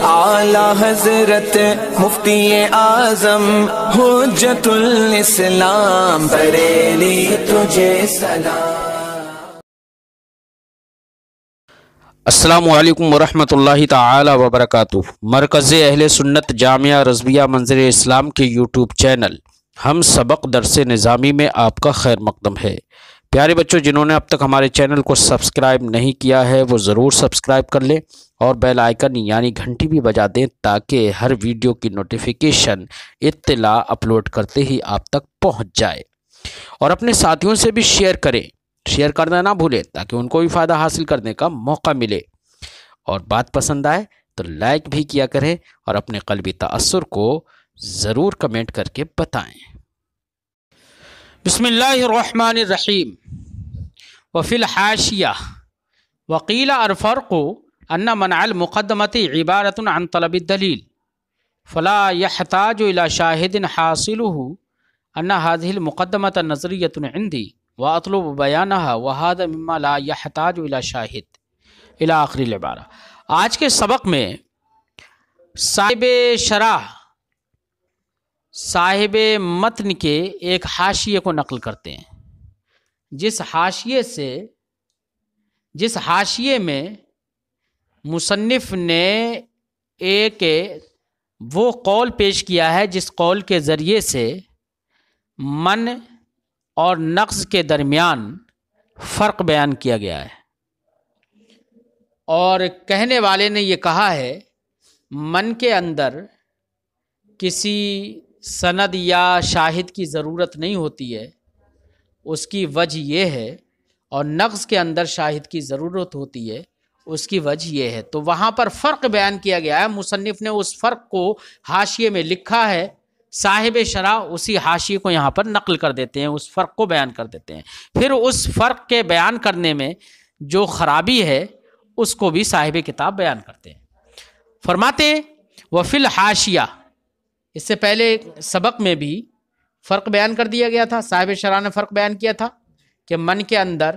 اعلی حضرت مفتی اعظم حجت الاسلام بریلی تجھے سلام۔ السلام علیکم ورحمۃ اللہ تعالی وبرکاتہ۔ مرکز اہل سنت جامعہ رضویہ منظر اسلام کے یوٹیوب چینل ہم سبق درس نظامی میں آپ کا خیر مقدم ہے۔ پیارے بچوں، جنہوں نے اب تک ہمارے چینل کو سبسکرائب نہیں کیا ہے وہ ضرور سبسکرائب کر لیں اور بیل آئیکن یعنی گھنٹی بھی بجا دیں تاکہ ہر ویڈیو کی نوٹیفیکیشن اطلاع اپلوڈ کرتے ہی آپ تک پہنچ جائے، اور اپنے ساتھیوں سے بھی شیئر کریں، شیئر کرنا نہ بھولیں تاکہ ان کو بھی فائدہ حاصل کرنے کا موقع ملے، اور بات پسند آئے تو لائک بھی کیا کریں اور اپنے قلبی تأثر کو ضرور کمنٹ کر کے بتائیں۔ بسم اللہ الرحمن الرحیم۔ وفی الحاشیہ وقیل الفرق ان منع المقدمۃ عبارۃ عن طلب الدلیل فلا يحتاج الى شاہد حاصلہ ان هذه المقدمۃ نظریۃ عندی واطلب بیانها وهذا مما لا يحتاج الى شاہد الى آخر العبارہ۔ آج کے سبق میں صاحب شرح صاحب متن کے ایک حاشیے کو نقل کرتے ہیں، جس حاشیے میں مصنف نے ایک وہ قول پیش کیا ہے جس قول کے ذریعے سے من اور نقص کے درمیان فرق بیان کیا گیا ہے، اور کہنے والے نے یہ کہا ہے من کے اندر کسی سند یا شاہد کی ضرورت نہیں ہوتی ہے، اس کی وجہ یہ ہے، اور نقص کے اندر شاہد کی ضرورت ہوتی ہے، اس کی وجہ یہ ہے۔ تو وہاں پر فرق بیان کیا گیا ہے، مصنف نے اس فرق کو حاشیے میں لکھا ہے، صاحب شرح اسی حاشیے کو یہاں پر نقل کر دیتے ہیں، اس فرق کو بیان کر دیتے ہیں، پھر اس فرق کے بیان کرنے میں جو خرابی ہے اس کو بھی صاحب کتاب بیان کرتے ہیں۔ فرماتے ہیں وفی الحاشیہ، اس سے پہلے سبق میں بھی فرق بیان کر دیا گیا تھا، صاحب شرح نے فرق بیان کیا تھا کہ من کے اندر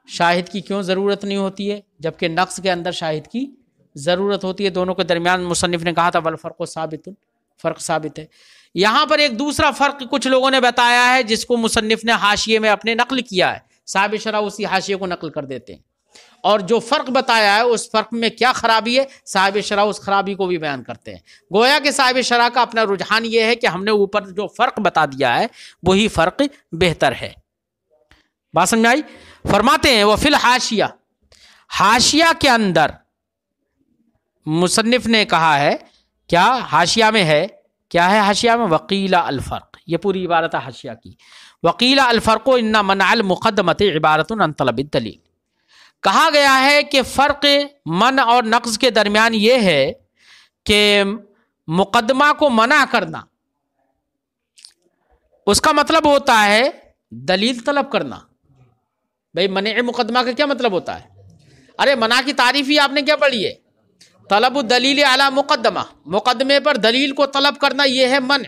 شاہد کی کیوں ضرورت نہیں ہوتی ہے جبکہ نقص کے اندر شاہد کی ضرورت ہوتی ہے، دونوں کے درمیان مصنف نے کہا تھا والفرق ثابت، فرق ثابت ہے۔ یہاں پر ایک دوسرا فرق کچھ لوگوں نے بتایا ہے جس کو مصنف نے حاشیے میں اپنے نقل کیا ہے، صاحب شرح اسی حاشیے کو نقل کر دیتے ہیں، اور جو فرق بتایا ہے اس فرق میں کیا خرابی ہے صاحب شرح اس خرابی کو بھی بیان کرتے ہیں۔ گویا کہ صاحب شرح کا اپنا رجحان یہ ہے کہ ہم نے اوپر جو فرق بتا دیا ہے وہی فرق بہتر ہے۔ بات سمجھ آئی؟ فرماتے ہیں وفی الحاشیہ، حاشیہ کے اندر مصنف نے کہا ہے، کیا حاشیہ میں ہے، کیا ہے حاشیہ میں؟ وقیل الفرق، یہ پوری عبارت ہے حاشیہ کی۔ وقیل الفرق ان منع المقدمۃ عبارۃ عن طلب الدلیل، کہا گیا ہے کہ فرق من اور نقص کے درمیان یہ ہے کہ مقدمہ کو منع کرنا اس کا مطلب ہوتا ہے دلیل طلب کرنا۔ بھئی منع مقدمہ کا کیا مطلب ہوتا ہے؟ ارے منع کی تعریف ہی آپ نے کیا پڑھی ہے؟ طلب الدلیل علی مقدمہ، مقدمے پر دلیل کو طلب کرنا، یہ ہے منع۔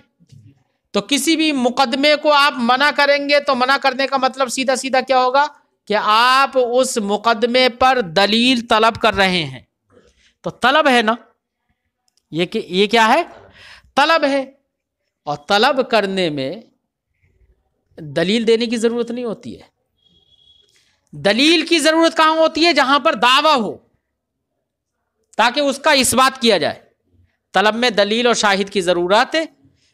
تو کسی بھی مقدمے کو آپ منع کریں گے تو منع کرنے کا مطلب سیدھا سیدھا کیا ہوگا کہ آپ اس مقدمے پر دلیل طلب کر رہے ہیں۔ تو طلب ہے نا، یہ کیا ہے؟ طلب ہے، اور طلب کرنے میں دلیل دینے کی ضرورت نہیں ہوتی ہے۔ دلیل کی ضرورت کہاں ہوتی ہے؟ جہاں پر دعویٰ ہو، تاکہ اس کا اثبات کیا جائے۔ طلب میں دلیل اور شاہد کی ضرورت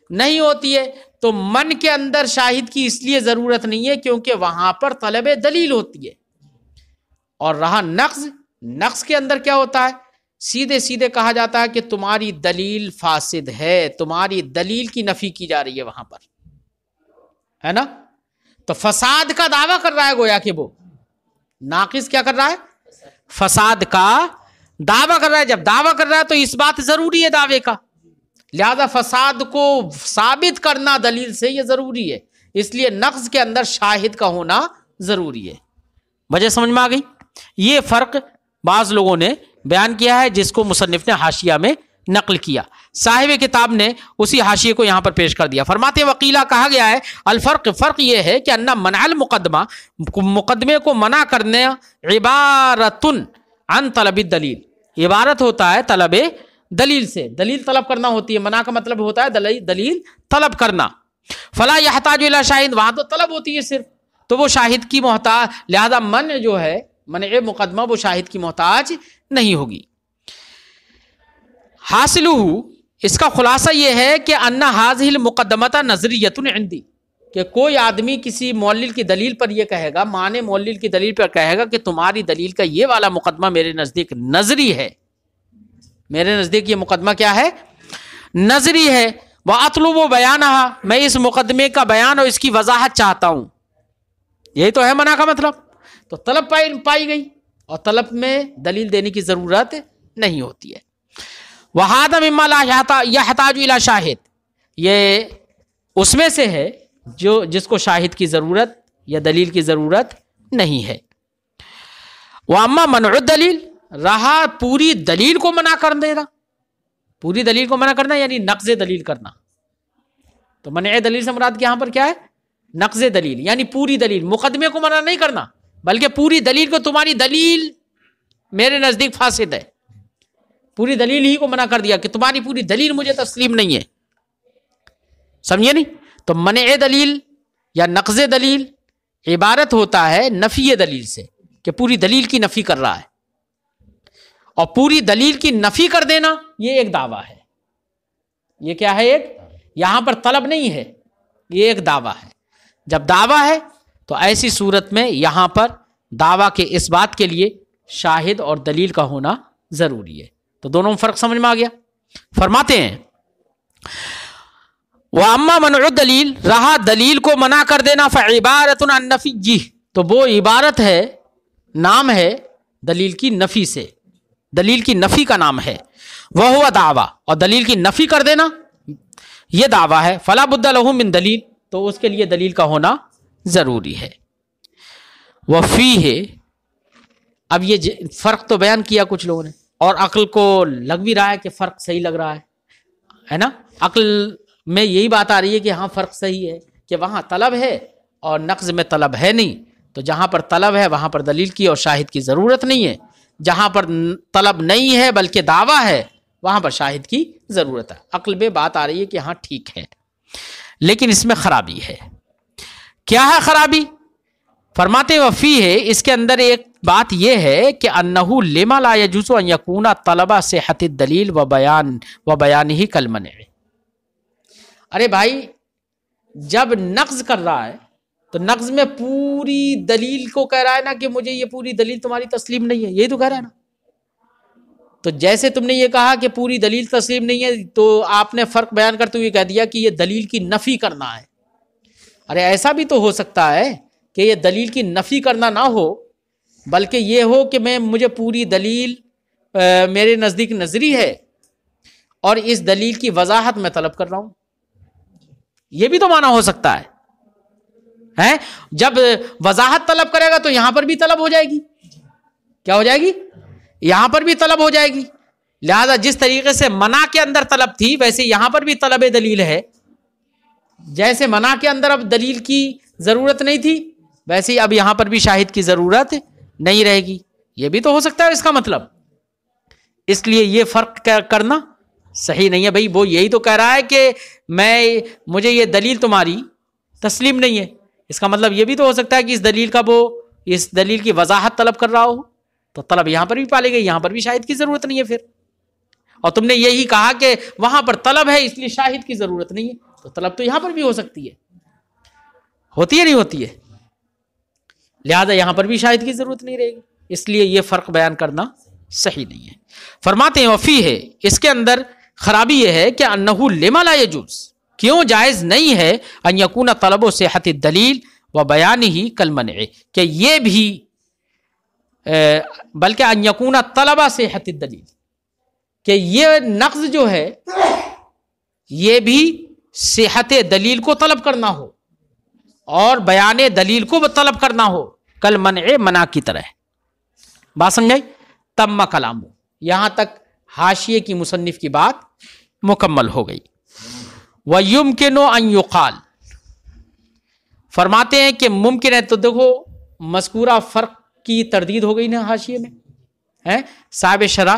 نہیں ہوتی ہے، تو من کے اندر شاہد کی اس لیے ضرورت نہیں ہے کیونکہ وہاں پر طلب دلیل ہوتی ہے۔ اور رہا نقص کے اندر کیا ہوتا ہے؟ سیدھے سیدھے کہا جاتا ہے کہ تمہاری دلیل فاسد ہے، تمہاری دلیل کی نفی کی جا رہی ہے وہاں پر، ہے نا؟ تو فساد کا دعویٰ کر رہا ہے، گویا کہ وہ ناقص کیا کر رہا ہے؟ فساد کا دعویٰ کر رہا ہے۔ جب دعویٰ کر رہا ہے تو اس بات ضروری ہے دعوے کا، لہذا فساد کو ثابت کرنا دلیل سے یہ ضروری ہے، اس لیے نقص کے اندر شاہد کا ہونا ضروری ہے۔ وجہ سمجھ میں آ گئی؟ یہ فرق بعض لوگوں نے بیان کیا ہے جس کو مصنف نے حاشیہ میں نقل کیا، صاحب کتاب نے اسی حاشیے کو یہاں پر پیش کر دیا۔ فرماتے وقیلہ کہا گیا ہے الفرق، فرق یہ ہے کہ ان منع المقدمہ، مقدمے کو منع کرنے، عبارۃ عن طلب الدلیل، عبارت ہوتا ہے طلب دلیل سے، دلیل طلب کرنا ہوتی ہے، منع کا مطلب ہوتا ہے دلیل طلب کرنا. فلا یحتاج الی شاہد، وہاں تو طلب ہوتی ہے صرف، تو وہ شاہد کی محتاج، لہذا منع جو ہے، منع مقدمہ وہ شاہد کی محتاج نہیں ہوگی. حاصلہ، اس کا خلاصہ یہ ہے کہ ان ھذہ المقدمۃ نظریۃ عندی، کہ کوئی آدمی کسی معلل کی دلیل پر یہ کہے گا، معنی معلل کی دلیل پر کہے گا کہ تمہاری دلیل کا یہ والا مقدمہ میرے نزدیک نظری ہے، میرے نزدیک یہ مقدمہ کیا ہے؟ نظری ہے. وَأَطْلُبُ بَيَانَهَا، میں اس مقدمے کا بیان اور اس کی وضاحت چاہتا ہوں. یہی تو ہے منع کا مطلب. تو طلب پائی گئی، اور طلب میں دلیل دینے کی ضرورت نہیں ہوتی ہے. وَهَذَا مِمَّا لَا يَحْتَاجُ إِلَى شَاهِدٍ، یہ اس میں سے ہے جس کو شاہد کی ضرورت یا دلیل کی ضرورت نہیں ہے. وَأَمَّا مَنْعُ الدَّلِيلِ، رہا پوری دلیل کو منع کر دینا، پوری دلیل کو منع کرنا یعنی نقض دلیل کرنا. تو منع دلیل سے مراد یہاں پر کیا ہے؟ نقض دلیل، یعنی پوری دلیل، مقدمے کو منع نہیں کرنا بلکہ پوری دلیل کو، تمہاری دلیل میرے نزدیک فاسد ہے، پوری دلیل ہی کو منع کر دیا کہ تمہاری پوری دلیل مجھے تسلیم نہیں ہے. سمجھے نہیں؟ تو منع دلیل یا نقض دلیل عبارت ہوتا ہے نفی دلیل سے، کہ پوری دلیل کی نفی کر رہا ہے. اور پوری دلیل کی نفی کر دینا یہ ایک دعویٰ ہے. یہ کیا ہے؟ ایک، یہاں پر طلب نہیں ہے، یہ ایک دعویٰ ہے. جب دعویٰ ہے تو ایسی صورت میں یہاں پر دعویٰ کے اس بات کے لیے شاہد اور دلیل کا ہونا ضروری ہے. تو دونوں میں فرق سمجھ میں آ گیا. فرماتے ہیں وَأَمَّا مَنْعُ الدَّلِيلِ، رہا دلیل کو منع کر دینا، فَعِبَارَةٌ عَنْ نَفِيِّهِ، تو وہ عبارت ہے، نام ہے دلیل کی نفی سے، دلیل کی نفی کا نام ہے. وَهُوَ دعویٰ، اور دلیل کی نفی کر دینا یہ دعویٰ ہے. فَلَا بُدَّ لَهُ مِن دلیل، تو اس کے لیے دلیل کا ہونا ضروری ہے. وَفِيهِ، اب یہ فرق تو بیان کیا کچھ لوگوں نے، اور عقل کو لگ بھی رہا ہے کہ فرق صحیح لگ رہا ہے نا. عقل میں یہی بات آ رہی ہے کہ ہاں فرق صحیح ہے، کہ وہاں طلب ہے اور نقض میں طلب ہے نہیں. تو جہاں پر طلب ہے وہاں پر دلیل کی اور شاہد کی ضرورت نہیں ہے، جہاں پر طلب نہیں ہے بلکہ دعویٰ ہے وہاں پر شاہد کی ضرورت ہے. عقل میں بات آ رہی ہے کہ ہاں ٹھیک ہے، لیکن اس میں خرابی ہے. کیا ہے خرابی؟ فرماتے وفی ہے، اس کے اندر ایک بات یہ ہے کہ انہو لما لا یجوز ان یکون طلب صحت الدلیل و بیانہ کالمنع. ارے بھائی، جب نقض کر رہا ہے تو نقض میں پوری دلیل کو کہہ رہا ہے نا کہ مجھے یہ پوری دلیل تمہاری تسلیم نہیں ہے، یہی تو کہہ رہا ہے نا. تو جیسے تم نے یہ کہا کہ پوری دلیل تسلیم نہیں ہے، تو آپ نے فرق بیان کرتے ہوئے کہہ دیا کہ یہ دلیل کی نفی کرنا ہے. ارے ایسا بھی تو ہو سکتا ہے کہ یہ دلیل کی نفی کرنا نہ ہو بلکہ یہ ہو کہ مجھے پوری دلیل میرے نزدیک نظری ہے اور اس دلیل کی وضاحت میں طلب کر رہا ہوں. یہ بھی تو معنی ہو سکتا ہے. جب وضاحت طلب کرے گا تو یہاں پر بھی طلب ہو جائے گی. کیا ہو جائے گی؟ یہاں پر بھی طلب ہو جائے گی. لہذا جس طریقے سے منع کے اندر طلب تھی ویسے یہاں پر بھی طلب دلیل ہے. جیسے منع کے اندر اب دلیل کی ضرورت نہیں تھی ویسے ہی اب یہاں پر بھی شاہد کی ضرورت نہیں رہے گی. یہ بھی تو ہو سکتا ہے اس کا مطلب. اس لیے یہ فرق کرنا صحیح نہیں ہے. بھائی وہ یہی تو کہہ رہا ہے کہ مجھے یہ دلیل تمہاری تسلیم نہیں ہے، اس کا مطلب یہ بھی تو ہو سکتا ہے کہ اس دلیل کی وضاحت طلب کر رہا ہو. تو طلب یہاں پر بھی پالے گئی، یہاں پر بھی شاہد کی ضرورت نہیں ہے پھر. اور تم نے یہی کہا کہ وہاں پر طلب ہے اس لیے شاہد کی ضرورت نہیں ہے، تو طلب تو یہاں پر بھی ہو سکتی ہے، ہوتی ہے نہیں ہوتی ہے. لہذا یہاں پر بھی شاہد کی ضرورت نہیں رہے گی. اس لیے یہ فرق بیان کرنا صحیح نہیں ہے. فرماتے ہیں وفی ہے، اس کے اندر خرابی یہ ہے کہ انہو لما لا یجوز، کیوں جائز نہیں ہے ان یکون طلب و صحت الدلیل و بیانہ کالمنع، کہ یہ بھی بلکہ ان یکون طلب صحت الدلیل، کہ یہ نقض جو ہے یہ بھی صحت دلیل کو طلب کرنا ہو اور بیان دلیل کو طلب کرنا ہو، کالمنع، منع کی طرح. بات سمجھائی؟ تم کلام، یہاں تک حاشیے کی مصنف کی بات مکمل ہو گئی. وَيُمْكِنُ أَن يُقَالَ، فرماتے ہیں کہ ممکن ہے. تو دیکھو مذکورہ فرق کی تردید ہو گئی نا حاشیے میں. صاحب شرح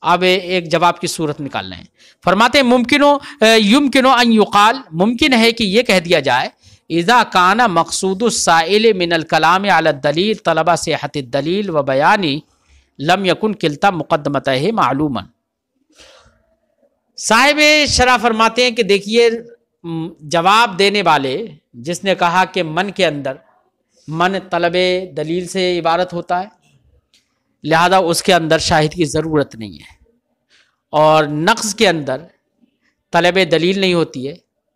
اب ایک جواب کی صورت نکال رہے ہیں. فرماتے ہیں یمکنو ان یقال، ممکن ہے کہ یہ کہہ دیا جائے اذا کان مقصود السائل من الکلام علی الدلیل طلب صحت الدلیل و بیانی لم یکن کلتا مقدمتہ معلوما. صاحب شرح فرماتے ہیں کہ دیکھیے جواب دینے والے جس نے کہا کہ من کے اندر من طلب دلیل سے عبارت ہوتا ہے، لہذا اس کے اندر شاہد کی ضرورت نہیں ہے، اور نقض کے اندر طلب دلیل نہیں ہوتی ہے،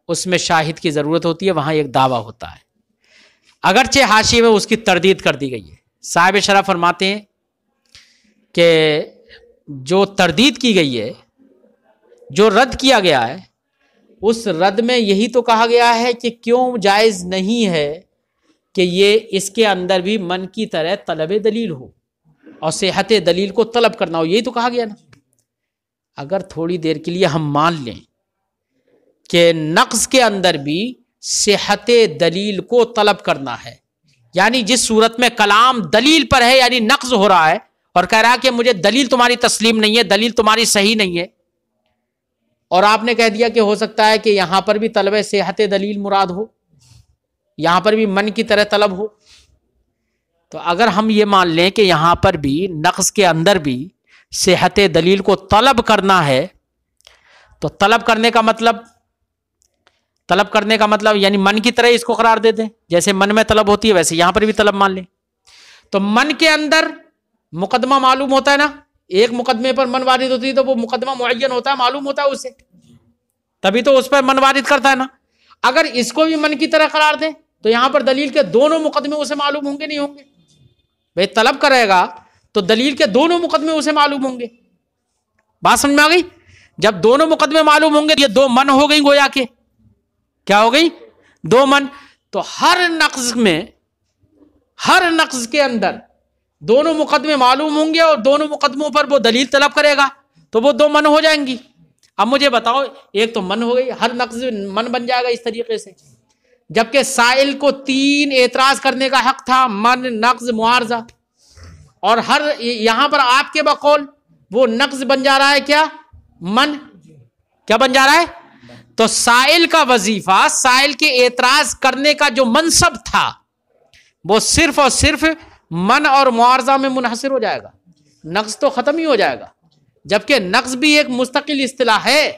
اس میں شاہد کی ضرورت ہوتی ہے، وہاں ایک دعویٰ ہوتا ہے، اگرچہ حاشیے میں اس کی تردید کر دی گئی ہے. صاحب شرح فرماتے ہیں کہ جو تردید کی گئی ہے، جو رد کیا گیا ہے، اس رد میں یہی تو کہا گیا ہے کہ کیوں جائز نہیں ہے کہ یہ اس کے اندر بھی من کی طرح طلب دلیل ہو اور صحت دلیل کو طلب کرنا ہو، یہی تو کہا گیا نا. اگر تھوڑی دیر کے لیے ہم مان لیں کہ نقض کے اندر بھی صحت دلیل کو طلب کرنا ہے، یعنی جس صورت میں کلام دلیل پر ہے، یعنی نقض ہو رہا ہے اور کہہ رہا ہے کہ مجھے دلیل تمہاری تسلیم نہیں ہے، دلیل تمہاری صحیح نہیں ہے، اور آپ نے کہہ دیا کہ ہو سکتا ہے کہ یہاں پر بھی طلب صحت دلیل مراد ہو، یہاں پر بھی من کی طرح طلب ہو. تو اگر ہم یہ مان لیں کہ یہاں پر بھی نقض کے اندر بھی صحت دلیل کو طلب کرنا ہے، تو طلب کرنے کا مطلب یعنی من کی طرح اس کو قرار دے دیں، جیسے من میں طلب ہوتی ہے ویسے یہاں پر بھی طلب مان لیں. تو من کے اندر مقدمہ معلوم ہوتا ہے نا، ایک مقدمے پر من وارد ہوتی ہے تو وہ مقدمہ معین ہوتا ہے، معلوم ہوتا ہے اسے، تبھی تو اس پر من وارد کرتا ہے نا. اگر اس کو بھی من کی طرح قرار دیں تو یہاں پر دلیل کے دونوں مقدمے اسے معلوم ہوں گے نہیں ہوں گے؟ بھئی طلب کرے گا تو دلیل کے دونوں مقدمے اسے معلوم ہوں گے. بات سمجھ میں آ گئی؟ جب دونوں مقدمے معلوم ہوں گے یہ دو من ہو گئی، گویا کہ کیا ہو گئی؟ دو من. تو ہر نقض کے اندر دونوں مقدمے معلوم ہوں گے اور دونوں مقدموں پر وہ دلیل طلب کرے گا تو وہ دو من ہو جائیں گی. اب مجھے بتاؤ، ایک تو من ہو گئی، ہر نقض من بن جائے گا اس طریقے سے، جبکہ سائل کو 3 اعتراض کرنے کا حق تھا، من، نقض، معارضہ، اور یہاں پر آپ کے بقول وہ نقض بن جا رہا ہے، کیا من کیا بن جا رہا ہے؟ تو سائل کا وظیفہ، سائل کے اعتراض کرنے کا جو منصب تھا وہ صرف اور صرف من اور معارضہ میں منحصر ہو جائے گا، نقض تو ختم ہی ہو جائے گا. جبکہ نقض بھی ایک مستقل اصطلاح ہے،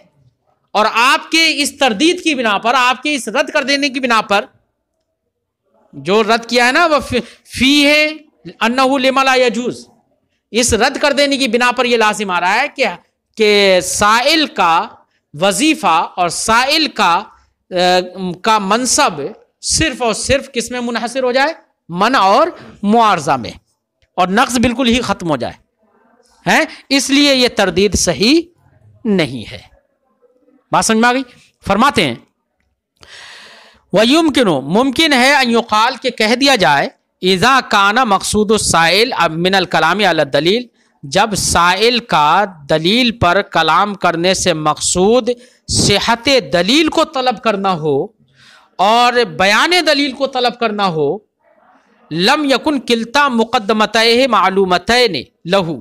اور آپ کے اس تردید کی بنا پر، آپ کے اس رد کر دینے کی بنا پر، جو رد کیا ہے نا وہ فیہ انہ لما لا یجوز، اس رد کر دینے کی بنا پر یہ لازم آ رہا ہے کہ سائل کا وظیفہ اور سائل کا منصب صرف اور صرف کس میں منحصر ہو جائے؟ من اور معارضہ میں، اور نقض بالکل ہی ختم ہو جائے ہیں. اس لیے یہ تردید صحیح نہیں ہے. بات سمجھ میں آ گئی؟ فرماتے ہیں وَيُمْكِنُ، ممکن ہے ان یقال کہ کہہ دیا جائے اذا کان مقصود السائل من الکلام علی الدلیل، جب سائل کا دلیل پر کلام کرنے سے مقصود صحت دلیل کو طلب کرنا ہو اور بیان دلیل کو طلب کرنا ہو، لم یکن کلتا مقدمتہ معلومتین لہو،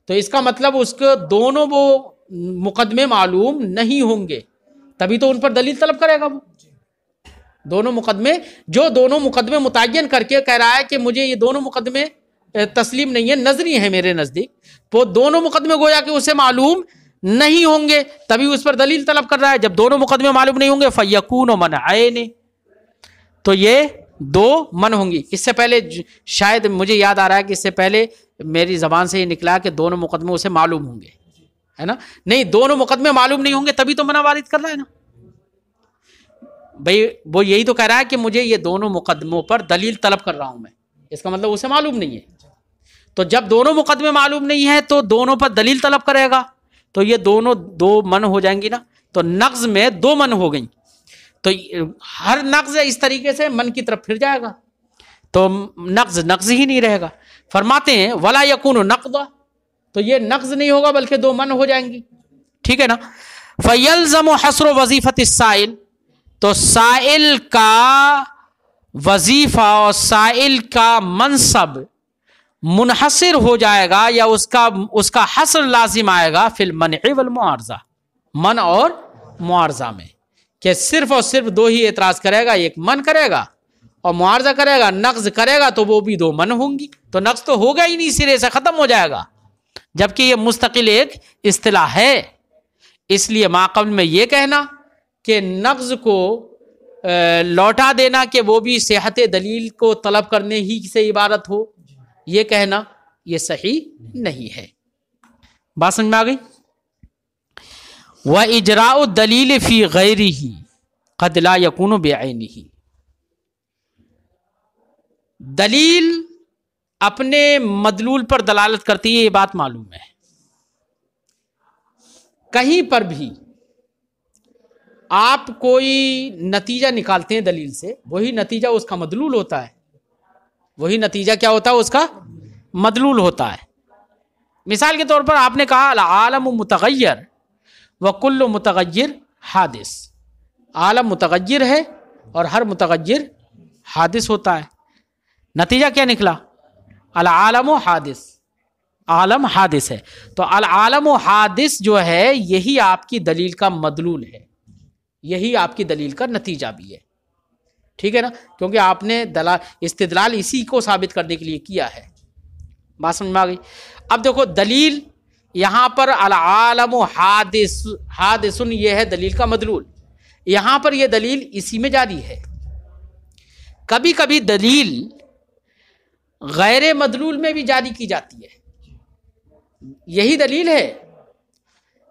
تو اس کا مطلب اس کے دونوں وہ مقدمے معلوم نہیں ہوں گے، تبھی تو ان پر دلیل طلب کرے گا. وہ دونوں مقدمے متعین کر کے کہہ رہا ہے کہ مجھے یہ دونوں مقدمے تسلیم نہیں ہے، نظری ہیں میرے نزدیک، وہ دونوں مقدمے گویا کہ اسے معلوم نہیں ہوں گے، تبھی اس پر دلیل طلب کر رہا ہے. جب دونوں مقدمے معلوم نہیں ہوں گے فیکون منعین، تو یہ دو من ہوں گی. اس سے پہلے شاید مجھے یاد آ رہا ہے کہ اس سے پہلے میری زبان سے یہ نکلا کہ دونوں مقدمے اسے معلوم ہوں گے، ہے نا؟ نہیں، دونوں مقدمے معلوم نہیں ہوں گے تبھی تو منع وارد کر رہا ہے نا بھائی. وہ یہی تو کہہ رہا ہے کہ مجھے یہ دونوں مقدموں پر دلیل طلب کر رہا ہوں میں، اس کا مطلب اسے معلوم نہیں ہے. تو جب دونوں مقدمے معلوم نہیں ہے تو دونوں پر دلیل طلب کرے گا تو یہ دونوں دو من ہو جائیں گی نا. تو نقض میں دو من ہو گئیں، تو ہر نقض اس طریقے سے من کی طرف پھر جائے گا تو نقض ہی نہیں رہے گا. فرماتے ہیں ولا یکون نقضا، تو یہ نقض نہیں ہوگا بلکہ دو من ہو جائیں گی. ٹھیک ہے نا؟ فیلزم حصر وظیفت السائل، تو سائل کا وظیفہ اور سائل کا منصب منحصر ہو جائے گا یا اس کا حصر لازم آئے گا فی المنع والمعارضہ، من اور معارضہ میں، کہ صرف اور صرف دو ہی اعتراض کرے گا، ایک من کرے گا اور معارضہ کرے گا، نقض کرے گا تو وہ بھی دو من ہوں گی، تو نقض تو ہوگا ہی نہیں، سرے سے ختم ہو جائے گا، جبکہ یہ مستقل ایک اصطلاح ہے۔ اس لیے ماقبل میں یہ کہنا کہ نقض کو لوٹا دینا کہ وہ بھی صحت دلیل کو طلب کرنے ہی سے عبارت ہو، یہ کہنا یہ صحیح نہیں ہے۔ بات سمجھ میں آ گئی؟ وَإِجْرَاءُ الدَّلِيلِ فِي غَيْرِهِ قَدْ لَا يَكُونُ بِعَيْنِهِ، دلیل اپنے مدلول پر دلالت کرتی ہے، یہ بات معلوم ہے۔ کہیں پر بھی آپ کوئی نتیجہ نکالتے ہیں دلیل سے، وہی نتیجہ اس کا مدلول ہوتا ہے، وہی نتیجہ کیا ہوتا ہے؟ اس کا مدلول ہوتا ہے۔ مثال کے طور پر آپ نے کہا العالم متغیر وکل متغیر حادث، عالم متغیر ہے اور ہر متغیر حادث ہوتا ہے، نتیجہ کیا نکلا؟ العالم حادث، عالم حادث ہے، تو العالم حادث جو ہے یہی آپ کی دلیل کا مدلول ہے، یہی آپ کی دلیل کا نتیجہ بھی ہے، ٹھیک ہے نا؟ کیونکہ آپ نے استدلال اسی کو ثابت کرنے کے لیے کیا ہے۔ بات سمجھ میں آ گئی؟ اب دیکھو دلیل یہاں پر العالم حادث یہ ہے دلیل کا مدلول، یہاں پر یہ دلیل اسی میں جاری ہے۔ کبھی کبھی دلیل غیر مدلول میں بھی جاری کی جاتی ہے، یہی دلیل ہے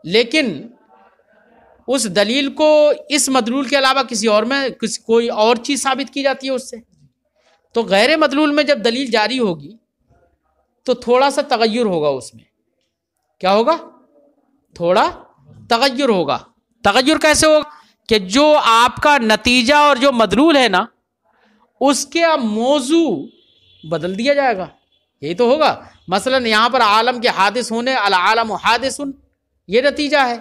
لیکن اس دلیل کو اس مدلول کے علاوہ کسی اور میں کوئی اور چیز ثابت کی جاتی ہے اس سے، تو غیر مدلول میں جب دلیل جاری ہوگی تو تھوڑا سا تغیر ہوگا، اس میں کیا ہوگا؟ تھوڑا تغیر ہوگا۔ تغیر کیسے ہوگا؟ کہ جو آپ کا نتیجہ اور جو مدلول ہے نا اس کے موضوع بدل دیا جائے گا، یہی تو ہوگا۔ مثلا یہاں پر عالم کے حادث ہونے العالم حادث یہ نتیجہ ہے،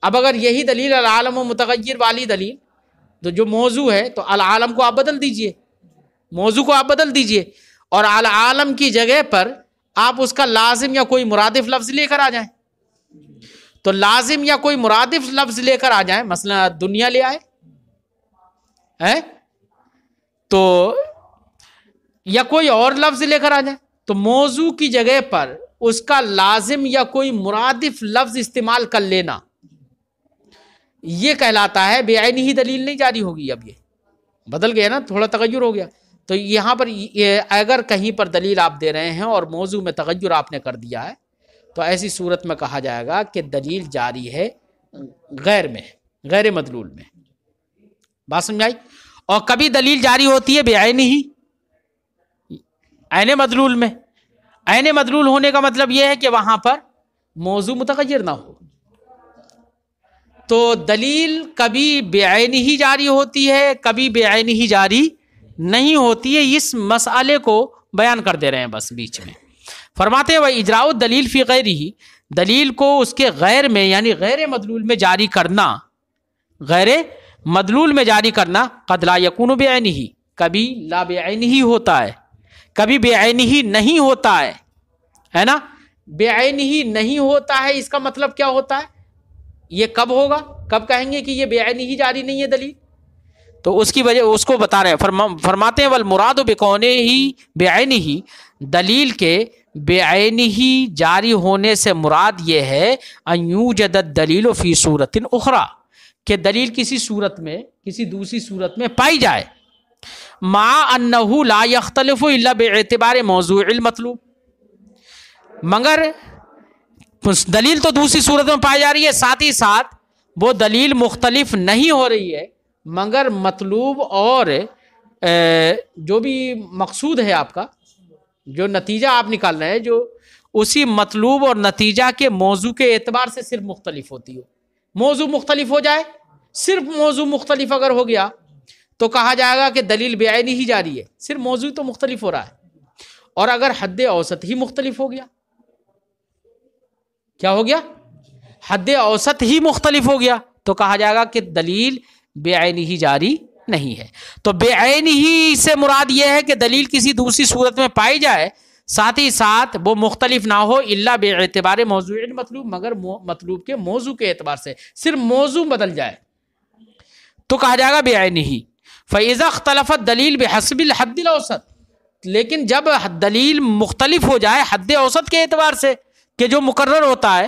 اب اگر یہی دلیل العالم متغیر والی دلیل تو جو موضوع ہے تو العالم کو آپ بدل دیجئے، موضوع کو آپ بدل دیجئے اور العالم کی جگہ پر آپ اس کا لازم یا کوئی مرادف لفظ لے کر آ جائیں، تو لازم یا کوئی مرادف لفظ لے کر آ جائیں، مثلا دنیا لے آئے تو یا کوئی اور لفظ لے کر آ جائیں، تو موضوع کی جگہ پر اس کا لازم یا کوئی مرادف لفظ استعمال کر لینا یہ کہلاتا ہے بے عینی ہی دلیل نہیں جاری ہوگی، اب یہ بدل گیا نا، تھوڑا تغیر ہو گیا۔ تو یہاں پر اگر کہیں پر دلیل آپ دے رہے ہیں اور موضوع میں تغیر آپ نے کر دیا ہے تو ایسی صورت میں کہا جائے گا کہ دلیل جاری ہے غیر مدلول میں۔ بات سمجھ آئی؟ اور کبھی دلیل جاری ہوتی ہے بے عینی ہی، عین مدلول میں۔ عین مدلول ہونے کا مطلب یہ ہے کہ وہاں پر موضوع متغیر نہ ہو، تو دلیل کبھی بے عینی ہی جاری ہوتی ہے، کبھی بے عینی ہی جاری نہیں ہوتی ہے، اس مسئلے کو بیان کر دے رہے ہیں بس بیچ میں۔ فرماتے ہیں وَإِجْرَاءُ الدَّلِيلِ فِي غَيْرِهِ، دلیل کو اس کے غیر میں یعنی غیر مدلول میں جاری کرنا، غیر مدلول میں جاری کرنا قد لا يكون بعینہ، کبھی لا بعینہ ہی ہوتا ہے، کبھی بے عینی ہی نہیں ہوتا ہے نا؟ بے عینی ہی نہیں ہوتا ہے، اس کا مطلب کیا ہوتا ہے؟ یہ کب ہوگا؟ کب کہیں گے کہ یہ بے عینی ہی جاری نہیں ہے دلیل؟ تو اس کی وجہ اس کو بتا رہے ہیں، فرماتے ہیں والمراد بکونہ بے عینی ہی، دلیل کے بے عینی ہی جاری ہونے سے مراد یہ ہے ان یوجد الدلیل فی صورت اخری، کہ دلیل کسی صورت میں کسی دوسری صورت میں پائی جائے، مع انہ لا یختلف الا باعتبار موضوع المطلوب، مگر دلیل تو دوسری صورت میں پائی جا رہی ہے، ساتھ ہی ساتھ وہ دلیل مختلف نہیں ہو رہی ہے، مگر مطلوب اور جو بھی مقصود ہے آپ کا، جو نتیجہ آپ نکال رہے ہیں، جو اسی مطلوب اور نتیجہ کے موضوع کے اعتبار سے صرف مختلف ہوتی ہو۔ موضوع مختلف ہو جائے، صرف موضوع مختلف اگر ہو گیا تو کہا جائے گا کہ دلیل بے عینی ہی جاری ہے، صرف موضوع تو مختلف ہو رہا ہے۔ اور اگر حد اوسط ہی مختلف ہو گیا، کیا ہو گیا؟ حد اوسط ہی مختلف ہو گیا تو کہا جائے گا کہ دلیل بے عینی ہی جاری نہیں ہے۔ تو بے عینی ہی سے مراد یہ ہے کہ دلیل کسی دوسری صورت میں پائی جائے، ساتھ ہی ساتھ وہ مختلف نہ ہو الا باعتبار موضوع مطلوب، مگر مطلوب کے موضوع کے اعتبار سے، صرف موضوع بدل جائے تو کہا جائے گا بعینہ۔ فاذا اختلفت دلیل بحسب الحد الاوسط، لیکن جب دلیل مختلف ہو جائے حد اوسط کے اعتبار سے کہ جو مقرر ہوتا ہے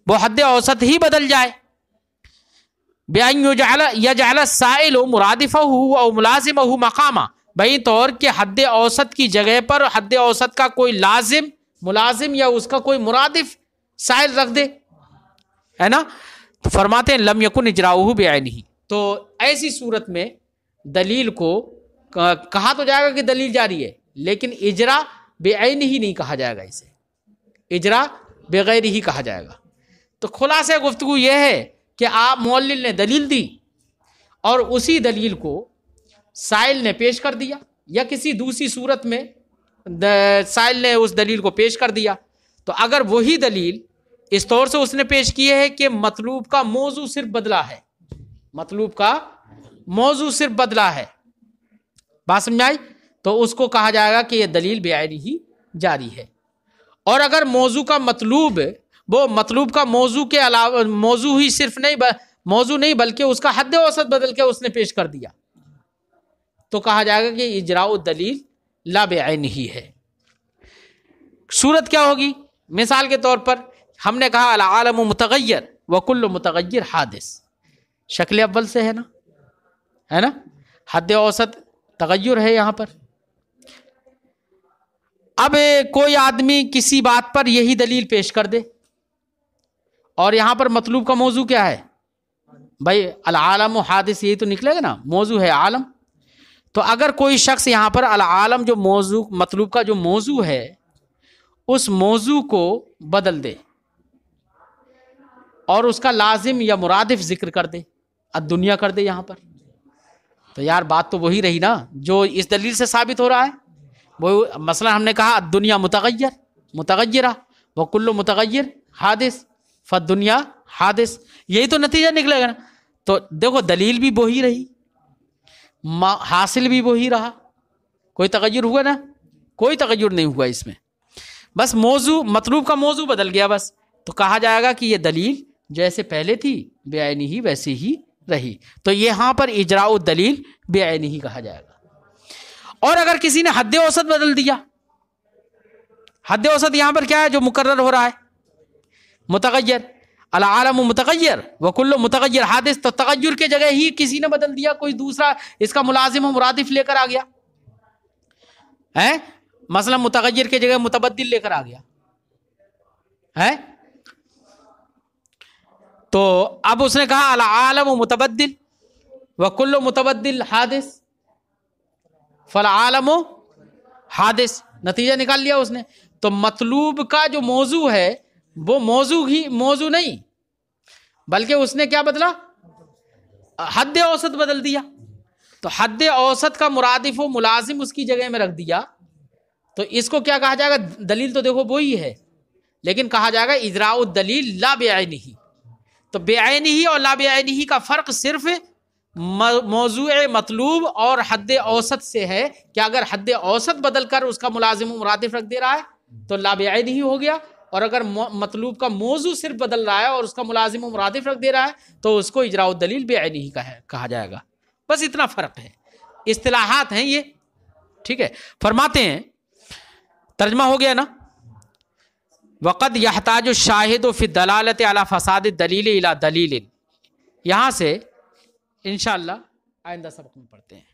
وہ حد اوسط ہی بدل جائے، بأن یجعل السائل مرادفہ او ملازمہ مقامہ، بھئی طور کہ حد اوسط کی جگہ پر حد اوسط کا کوئی لازم، ملازم یا اس کا کوئی مرادف سائل رکھ دے، ہے نا۔ تو فرماتے ہیں لم یکن اجراؤہ بعینہ، تو ایسی صورت میں دلیل کو کہا تو جائے گا کہ دلیل جاری ہے، لیکن اجرا بعینہ ہی نہیں کہا جائے گا، اسے اجرا بغیر ہی کہا جائے گا۔ تو خلاصہ گفتگو یہ ہے کہ آپ مولل نے دلیل دی اور اسی دلیل کو سائل نے پیش کر دیا، یا کسی دوسری صورت میں سائل نے اس دلیل کو پیش کر دیا، تو اگر وہی دلیل اس طور سے اس نے پیش کی ہے کہ مطلوب کا موضوع صرف بدلا ہے، مطلوب کا موضوع صرف بدلا ہے، بات سمجھ آئی، تو اس کو کہا جائے گا کہ یہ دلیل بعینہ ہی جاری ہے۔ اور اگر موضوع کا مطلوب، وہ مطلوب کا موضوع کے علاوہ موضوع ہی صرف موضوع نہیں بلکہ اس کا حد اوسط بدل کے اس نے پیش کر دیا، تو کہا جائے گا کہ اجراء الدلیل لا بعینہ ہی ہے۔ صورت کیا ہوگی؟ مثال کے طور پر ہم نے کہا العالم متغیر وکل متغیر حادث، شکل اول سے ہے نا، حد اوسط تغیر ہے یہاں پر۔ اب کوئی آدمی کسی بات پر یہی دلیل پیش کر دے اور یہاں پر مطلوب کا موضوع کیا ہے؟ بھائی العالم حادث، یہی تو نکلے گا نا، موضوع ہے عالم۔ تو اگر کوئی شخص یہاں پر العالم جو موضوع مطلوب کا جو موضوع ہے اس موضوع کو بدل دے اور اس کا لازم یا مرادف ذکر کر دے، الدنیا کر دے یہاں پر، تو یار بات تو وہی رہی نا جو اس دلیل سے ثابت ہو رہا ہے۔ وہ مثلا ہم نے کہا الدنیا متغیرہ وکل متغیر حادث فالدنیا حادث، یہی تو نتیجہ نکلے گا نا۔ تو دیکھو دلیل بھی وہی رہی، حاصل بھی وہی رہا، کوئی تغیر ہوا نا؟ کوئی تغیر نہیں ہوا اس میں، بس موضوع مطلوب کا موضوع بدل گیا بس، تو کہا جائے گا کہ یہ دلیل جیسے پہلے تھی بعینہ ہی ویسے ہی رہی، تو یہاں پر اجراء الدلیل بعینہ ہی کہا جائے گا۔ اور اگر کسی نے حد اوسط بدل دیا، حد اوسط یہاں پر کیا ہے جو مقرر ہو رہا ہے؟ متغیر، العالم متغیر وکل متغیر حادث، تو تغیر کے جگہ ہی کسی نے بدل دیا، کوئی دوسرا اس کا ملازم و مرادف لے کر آ گیا ہے، مثلا متغیر کے جگہ متبدل لے کر آ گیا ہے، تو اب اس نے کہا العالم متبدل وکل متبدل حادث فالعالم حادث، نتیجہ نکال لیا اس نے۔ تو مطلوب کا جو موضوع ہے وہ موضوع نہیں بلکہ اس نے کیا بدلا؟ حد اوسط بدل دیا، تو حد اوسط کا مرادف و ملازم اس کی جگہ میں رکھ دیا، تو اس کو کیا کہا جائے گا؟ دلیل تو دیکھو وہی ہے لیکن کہا جائے گا اجراء الدلیل لا بعینہ۔ تو بعینہ اور لا بعینہ کا فرق صرف موضوع مطلوب اور حد اوسط سے ہے کہ اگر حد اوسط بدل کر اس کا ملازم و مرادف رکھ دے رہا ہے تو لا بعینہ ہی ہو گیا، اور اگر مطلوب کا موضوع صرف بدل رہا ہے اور اس کا ملازم و مرادف رکھ دے رہا ہے تو اس کو اجراء الدلیل بعینہ ہی کہا جائے گا۔ بس اتنا فرق ہے، اصطلاحات ہیں یہ، ٹھیک ہے۔ فرماتے ہیں ترجمہ ہو گیا نا، وقد يحتاج الشاهد في الدلالة على فساد الدلیل الى دلیل، یہاں سے انشاءاللہ آئندہ سبق میں پڑھتے ہیں۔